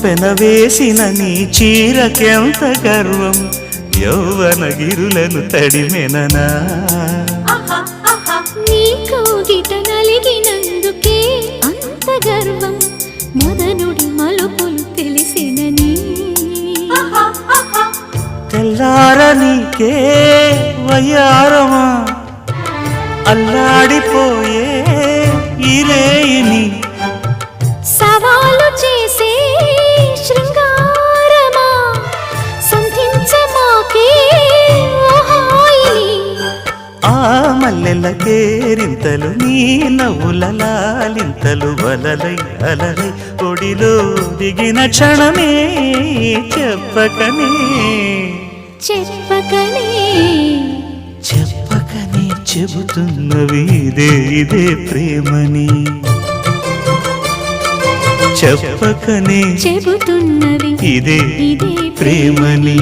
పెనవేసిన నీ చీరకెంత గర్వం యౌవన గిరులను తడిమెననా నీ కోగిట నలిగినందుకే అంత గర్వం మదనుడి మలుపులు తెలిసినని తెల్లార నీకే వయ్యారమా అల్లాడిపోయే ఇరేయిని సవాలు చేసే శృంగారమా సంధించమాకే ఆ మల్లెల కేరింతలు నీ నవ్వుల లాలింతలు వలలై అలలై ఒడిలో దిగిన క్షణమే చెప్పకనే చెప్పకనే చెప్పకనే చెబుతున్నవి ఇదే ప్రేమని చెప్పకనే చెబుతున్నవి ఇదే ఇదే ప్రేమని